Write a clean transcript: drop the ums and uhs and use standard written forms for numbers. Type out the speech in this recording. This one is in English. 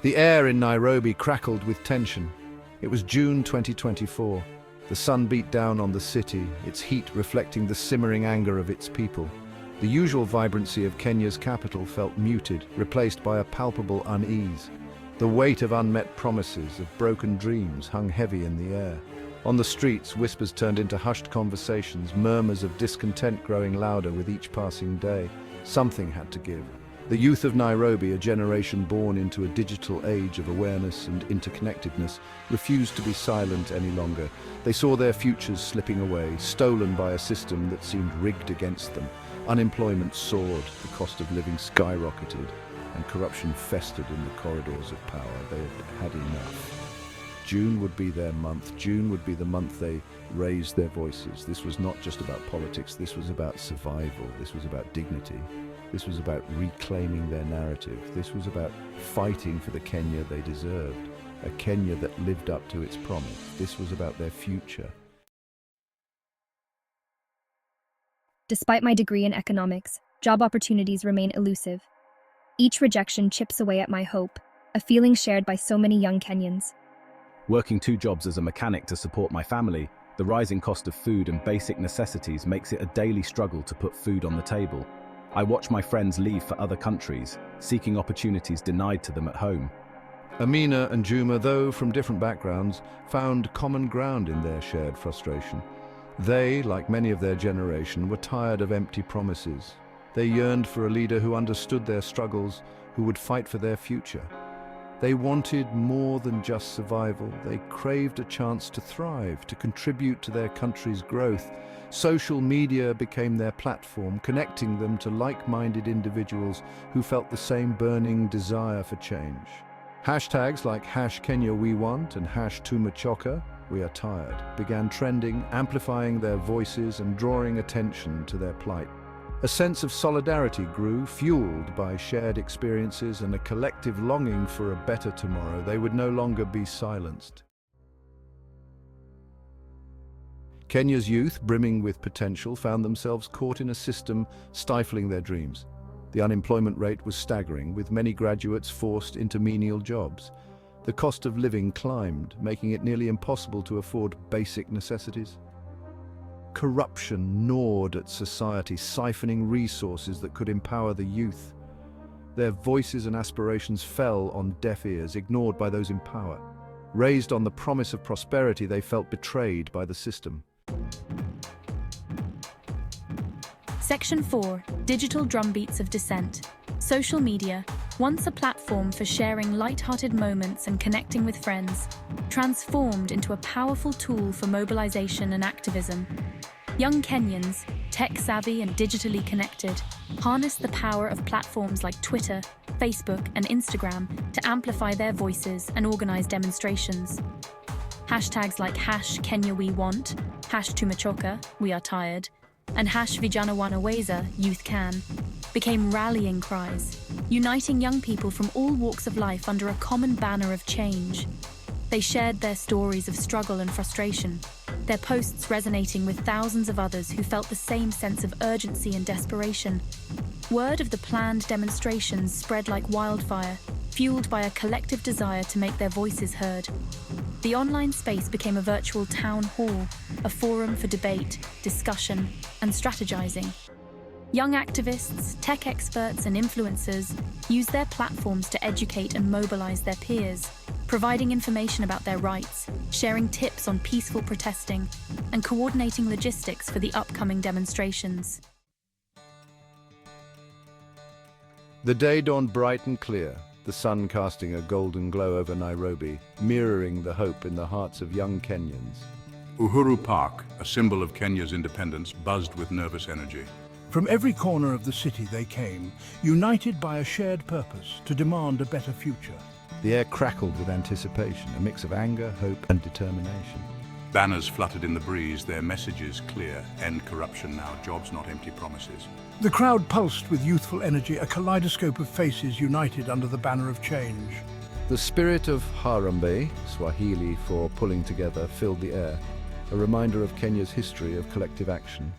The air in Nairobi crackled with tension. It was June 2024. The sun beat down on the city, its heat reflecting the simmering anger of its people. The usual vibrancy of Kenya's capital felt muted, replaced by a palpable unease. The weight of unmet promises, of broken dreams, hung heavy in the air. On the streets, whispers turned into hushed conversations, murmurs of discontent growing louder with each passing day. Something had to give. The youth of Nairobi, a generation born into a digital age of awareness and interconnectedness, refused to be silent any longer. They saw their futures slipping away, stolen by a system that seemed rigged against them. Unemployment soared, the cost of living skyrocketed, and corruption festered in the corridors of power. They had had enough. June would be their month. June would be the month they raised their voices. This was not just about politics. This was about survival. This was about dignity. This was about reclaiming their narrative. This was about fighting for the Kenya they deserved, a Kenya that lived up to its promise. This was about their future. Despite my degree in economics, job opportunities remain elusive. Each rejection chips away at my hope, a feeling shared by so many young Kenyans. Working 2 jobs as a mechanic to support my family, the rising cost of food and basic necessities makes it a daily struggle to put food on the table. I watch my friends leave for other countries, seeking opportunities denied to them at home. Amina and Juma, though from different backgrounds, found common ground in their shared frustration. They, like many of their generation, were tired of empty promises. They yearned for a leader who understood their struggles, who would fight for their future. They wanted more than just survival. They craved a chance to thrive, to contribute to their country's growth. Social media became their platform, connecting them to like-minded individuals who felt the same burning desire for change. Hashtags like #KenyaWeWant and #Tumechoka, We Are Tired, began trending, amplifying their voices and drawing attention to their plight. A sense of solidarity grew, fueled by shared experiences and a collective longing for a better tomorrow. They would no longer be silenced. Kenya's youth, brimming with potential, found themselves caught in a system stifling their dreams. The unemployment rate was staggering, with many graduates forced into menial jobs. The cost of living climbed, making it nearly impossible to afford basic necessities. Corruption gnawed at society, siphoning resources that could empower the youth. Their voices and aspirations fell on deaf ears, ignored by those in power. Raised on the promise of prosperity, they felt betrayed by the system. Section 4. Digital drumbeats of dissent. Social media, once a platform for sharing light-hearted moments and connecting with friends, transformed into a powerful tool for mobilization and activism. Young Kenyans, tech-savvy and digitally connected, harness the power of platforms like Twitter, Facebook, and Instagram to amplify their voices and organize demonstrations. Hashtags like #KenyaWeWant, #Tumechoka, We Are Tired, and #VijanaWanaweza, Youth Can, became rallying cries, uniting young people from all walks of life under a common banner of change. They shared their stories of struggle and frustration, their posts resonating with thousands of others who felt the same sense of urgency and desperation. Word of the planned demonstrations spread like wildfire, fueled by a collective desire to make their voices heard. The online space became a virtual town hall, a forum for debate, discussion, and strategizing. Young activists, tech experts, and influencers use their platforms to educate and mobilize their peers, providing information about their rights, sharing tips on peaceful protesting, and coordinating logistics for the upcoming demonstrations. The day dawned bright and clear, the sun casting a golden glow over Nairobi, mirroring the hope in the hearts of young Kenyans. Uhuru Park, a symbol of Kenya's independence, buzzed with nervous energy. From every corner of the city they came, united by a shared purpose to demand a better future. The air crackled with anticipation, a mix of anger, hope, and determination. Banners fluttered in the breeze, their messages clear. End corruption now, jobs not empty promises. The crowd pulsed with youthful energy, a kaleidoscope of faces united under the banner of change. The spirit of Harambee, Swahili for pulling together, filled the air, a reminder of Kenya's history of collective action.